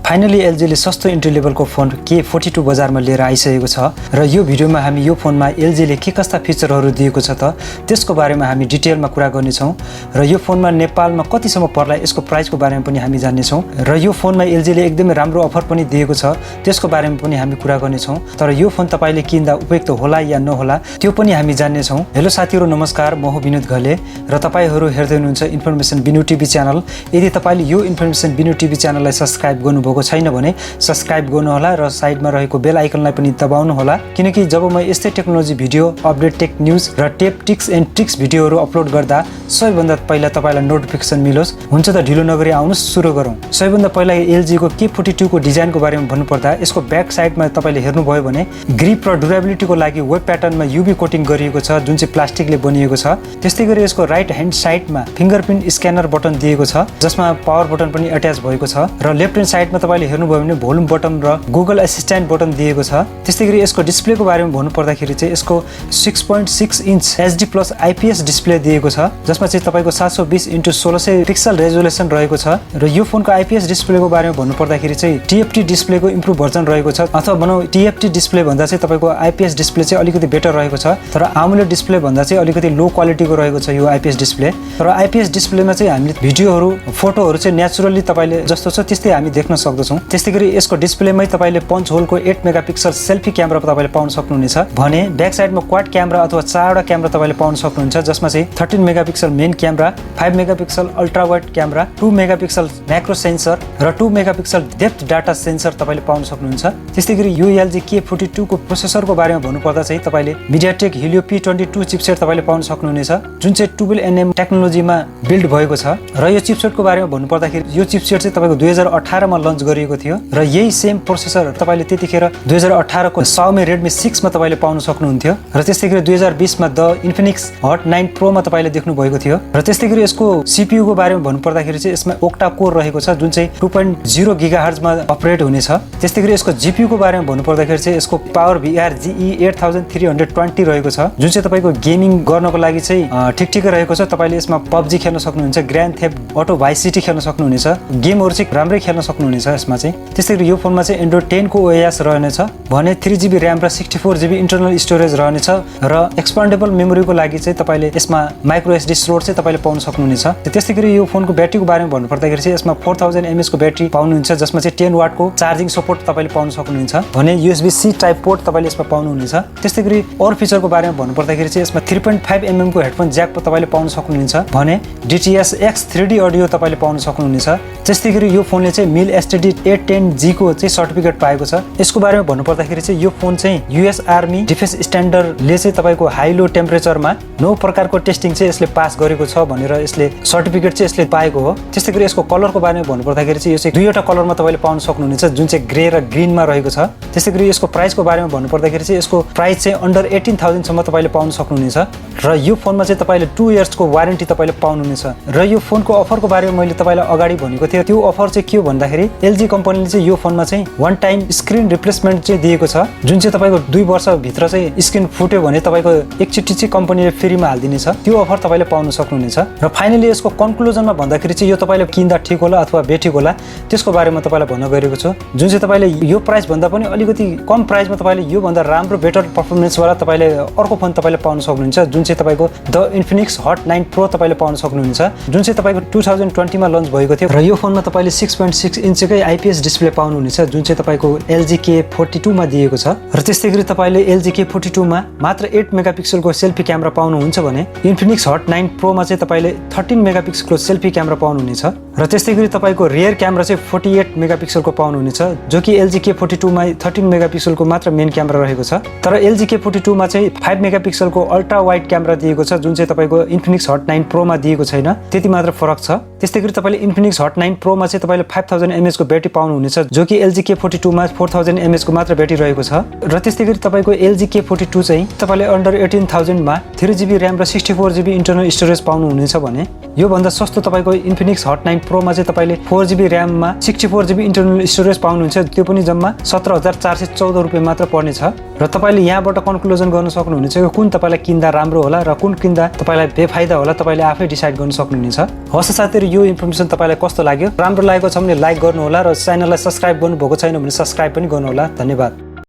Finally एलजीले सस्तो entry लेभलको phone K42 बजारमा लिएर आइसकेको छ र यो भिडियोमा हामी यो फोनमा एलजीले के कस्ता फिचरहरू दिएको छ त त्यसको बारेमा हामी डिटेलमा कुरा गर्ने छौं र यो फोनमा नेपालमा कतिसम्म पर्ला यसको प्राइसको बारेमा पनि हामी जान्ने छौं र यो फोनमा एलजीले एकदमै राम्रो अफर पनि दिएको छ त्यसको बारेमा पनि हामी कुरा गर्ने छौं तर यो फोन तपाईले किन्दा उपयुक्त होला या नहोला त्यो पनि हामी जान्ने छौं। हेलो साथीहरु नमस्कार, म हो बिनोद घले र तपाईहरु हेर्दै हुनुहुन्छ इन्फर्मेसन बिनो टिभी च्यानल। यदि तपाईले यो इन्फर्मेसन बिनो टिभी च्यानललाई सब्स्क्राइब गर्नुभएको छैन भने सब्स्क्राइब गर्नुहोला र साइडमा रहेको बेल आइकनलाई पनि दबाउनु होला किनकि जब म यस्तै technology video, update tech news र टिप्स एन्ड ट्रिक्स भिडियोहरू अपलोड गर्दा सबैभन्दा पहिला तपाईलाई नोटिफिकेसन मिलोस्। हुन्छ त ढिलो नगरी आउनुस् सुरु गरौँ। सबैभन्दा पहिला एलजी को K42 को डिजाइनको बारेमा भन्नुपर्दा यसको ब्याक साइडमा तपाईले हेर्नुभयो भने ग्रिप र ड्युरेबिलिटीको लागि वेब प्याटर्नमा युभी कोटिङ गरिएको छ जुन चाहिँ प्लास्टिकले बनिएको छ। त्यस्तै गरी यसको राइट ह्यान्ड साइडमा फिंगरप्रिन्ट स्क्यानर बटन दिएको छ जसमा पावर बटन पनि अट्याच भएको छ र लेफ्ट ह्यान्ड साइडमा तपाईले हेर्नुभयो भने भोल्युम बटन र गुगल एसिस्टेन्ट बटन दिएको छ। त्यस्तै गरी यसको डिस्प्लेको बारेमा भन्नुपर्दाखेरि चाहिँ यसको 6.6 इन्च HD+ IPS डिस्प्ले दिएको छ जसमा चाहिँ तपाईको 720x1600 पिक्सल रेजोल्युसन रहेको छ र यो फोनको IPS डिस्प्लेको बारेमा भन्नुपर्दाखेरि चाहिँ TFT डिस्प्लेको इम्प्रुभ भर्जन रहेको छ अथवा भनौं TFT डिस्प्ले भन्दा चाहिँ तपाईको IPS डिस्प्ले चाहिँ अलिकति बेटर रहेको छ तर AMOLED डिस्प्ले भन्दा चाहिँ अलिकति लो क्वालिटीको रहेको छ यो IPS डिस्प्ले। तर IPS डिस्प्लेमा चाहिँ हामीले भिडियोहरू फोटोहरू चाहिँ नेचुरली तपाईले जस्तो छ त्यस्तै हामी देख्न सक्दछौं। त्यस्तै गरी यसको डिस्प्लेमै तपाईले पञ्च होलको 8 मेगापिक्सल सेल्फी क्यामेरा तपाईले पाउन सक्नुहुनेछ भने ब्याक साइडमा क्वाड क्यामेरा अथवा चारवटा क्यामेरा तपाईले पाउन सक्नुहुन्छ जसमा चाहिँ 13 megapixel main camera, 5 megapixel ultra wide camera, 2 megapixel macro sensor र 2 मेगापिक्सल डेप्थ डाटा सेन्सर तपाईले पाउन सक्नुहुन्छ। त्यस्तै गरी यो एलजी K42 को प्रोसेसरको बारेमा भन्नुपर्दा चाहिँ तपाईले MediaTek Helio P22 चिपसेट तपाईले पाउन सक्नुहुनेछ जुन चाहिँ 12nm टेक्नोलोजीमा बिल्ड भएको छ र यो चिपसेटको बारेमा भन्नुपर्दाखेरि यो चिपसेट चाहिँ तपाईको 2018 मा लन्च गरिएको थियो र यही सेम प्रोसेसर तपाईले त्यतिखेर 2018 को Xiaomi Redmi 6 मा तपाईले पाउन सक्नुहुन्थ्यो र त्यस्तै गरी 2020 मा द Infinix Hot 9 Pro मा तपाईले देख्नु भएको थियो र त्यस्तै गरी यसको CPU को बारेमा भन्नुपर्दाखेरि चाहिँ यसमा ओक्टा कोर रहेको छ जुन चाहिँ 2.0 GHz मा अपरेट हुनेछ। त्यस्तै गरी यसको GPU को बारेमा भन्नुपर्दाखेरि चाहिँ यसको Power VR GE 8320 रहेको छ जुन चाहिँ तपाईको गेमिङ गर्नको लागि चाहिँ ठिकठिकै रहेको छ। तपाईले यसमा PUBG खेल्न सक्नुहुन्छ, grand theft auto vice city खेल्न सक्नुहुनेछ, गेमहरु चाहिँ राम्रै खेल्न सक्नुहुनेछ यसमा चाहिँ। त्यस्तै गरी यो फोनमा चाहिँ Android 10 को OS रहनेछ भने 3GB RAM र 64GB इन्टरनल स्टोरेज रहनेछ र एक्सपान्डेबल मेमोरीको लागि चाहिँ तपाईले यसमा माइक्रो SD स्लोट चाहिँ तपाईले पाउन सक्नुहुनेछ। त्यस्तै गरी यो फोनको ब्याट्रीको बारेमा भन्नुपर्दाखेरि चाहिँ यसमा 4000 mAh को ब्याट्री पाउनुहुन्छ जसमा चाहिँ 10 वाट को चार्जिङ सपोर्ट तपाईले पाउन सक्नुहुन्छ भने USB-C टाइप पोर्ट तपाईले यसमा पाउनुहुनेछ। त्यस्तै गरी अरु फिचरको बारेमा भन्नुपर्दाखेरि चाहिँ यसमा 3.5mm को हेडफोन ज्याक तपाईले पाउन सक्नुहुनेछ भने DTS-X 3D अडियो तपाईले पाउन सक्नुहुनेछ। त्यस्तै गरी यो फोनले चाहिँ मिल STD 810G को चाहिँ सर्टिफिकेट पाएको छ। यसको बारेमा भन्नुपर्दाखेरि चाहिँ यो फोन चाहिँ US आर्मी डिफेन्स स्ट्यान्डर्डले चाहिँ तपाईको हाई लो टेम्परेचरमा 9 प्रकारको टेस्टिङ चाहिँ यसले पास गरेको छ भनेर यसले सर्टिफिकेट चाहिँ यसले पाएको हो। त्यस्तै गरी यसको कलरको बारेमा भन्नुपर्दाखेरि चाहिँ यो चाहिँ दुईवटा कलरमा तपाईले पाउन सक्नुहुनेछ जुन चाहिँ ग्रे र ग्रीनमा रहेको छ। त्यस्तै गरी यसको प्राइसको बारेमा भन्नुपर्दाखेरि चाहिँ यसको प्राइस चाहिँ अन्डर 18000 सम्म तपाईले पाउन सक्नुहुनेछ र यो फोनमा चाहिँ तपाईले 2 इयर्स को वारेन्टी तपाईले पाउनुहुनेछ। र यो फोनको अफरको बारेमा मैले तपाईलाई अगाडि भनेको थिएँ त्यो अफर चाहिँ के हो भन्दाखेरि एलजी कम्पनीले चाहिँ यो फोनमा चाहिँ वन टाइम स्क्रिन रिप्लेसमेन्ट चाहिँ दिएको छ जुन चाहिँ तपाईको 2 वर्ष भित्र चाहिँ स्क्रिन फुट्यो भने तपाईको एकचोटी चाहिँ कम्पनीले फ्रीमा हाल्दिनेछ त्यो अफर तपाईले पाउन सक्नुहुनेछ। र फाइनली यसको कन्क्लुजनमा भन्दाखेरि चाहिँ यो तपाईले किन्दा ठीक होला अथवा बेठिक होला त्यसको बारेमा तपाईलाई भन्न गएको छु जुन चाहिँ तपाईले यो प्राइस भन्दा पनि अलिकति कम प्राइसमा तपाईले यो भन्दा राम्रो बेटर परफर्मेन्स वाला तपाईले अर्को फोन तपाईले पाउन सक्नुहुन्छ जुन चाहिँ तपाईको द Infinix Hot 9 Pro तपाईले पाउन सक्नुहुन्छ जुन चाहिँ तपाईको 2020 मा लन्च भएको थियो र यो फोनमा तपाईले 6.6 इन्चकै IPS डिस्प्ले पाउनुहुनेछ जुन चाहिँ तपाईको LG K42 मा दिएको छ र त्यस्तै गरी तपाईले LG K42 मा मात्र 8 मेगापिक्सलको सेल्फी क्यामेरा पाउनुहुन्छ भने Infinix Hot 9 Pro मा चाहिँ तपाईले 13 मेगापिक्सलको सेल्फी क्यामेरा पाउनुहुनेछ र त्यस्तै गरी तपाईको रियर क्यामेरा चाहिँ 48 मेगापिक्सलको पाउनुहुनेछ जो कि LG K42 मा 13 मेगापिक्सलको मात्र मेन क्यामेरा रहेको छ। तर LG K42 मा चाहिँ 5 मेगापिक्सलको अल्ट्रा वाइड क्यामेरा दिएको छ जुन चाहिँ तपाईको Infinix Hot 9 Pro मा दिएको छैन त्यति मात्र फरक छ। त्यस्तै गरी तपाईले Infinix Hot 9 Pro मा चाहिँ तपाईले 5000 mAh को ब्याट्री पाउनुहुनेछ जो कि LG K42 मा 4000 mAh को मात्र ब्याट्री रहेको छ। र त्यस्तै गरी तपाईको LG K42 चाहिँ तपाईले अन्डर 18000 मा 3GB RAM र 64GB इन्टरनल स्टोरेज पाउनुहुनेछ भने यो भन्दा सस्तो तपाईको Infinix Hot 9 Pro मा चाहिँ तपाईले 4GB RAM मा 64GB इन्टरनल स्टोरेज पाउनुहुन्छ त्यो पनि जम्मा 17414 रुपैयाँ मात्र पर्ने छ। र तपाईले यहाँबाट कन्क्लुजन गर्न सक्नुहुनेछ कि कुन तपाईलाई किन्दा राम्रो होला र कुन किन्दा तपाईलाई बेफाइदा होला तपाईले आफै डिसाइड गर्न सक्नुहुनेछ। हस् साथीहरु यो इन्फर्मेसन तपाईलाई कस्तो लाग्यो लाग्यो। राम्रो लागेको छ भने लाइक गर्नुहोला र च्यानललाई सब्स्क्राइब गर्नुभएको छैन भने सब्स्क्राइब पनि गर्नुहोला। धन्यवाद।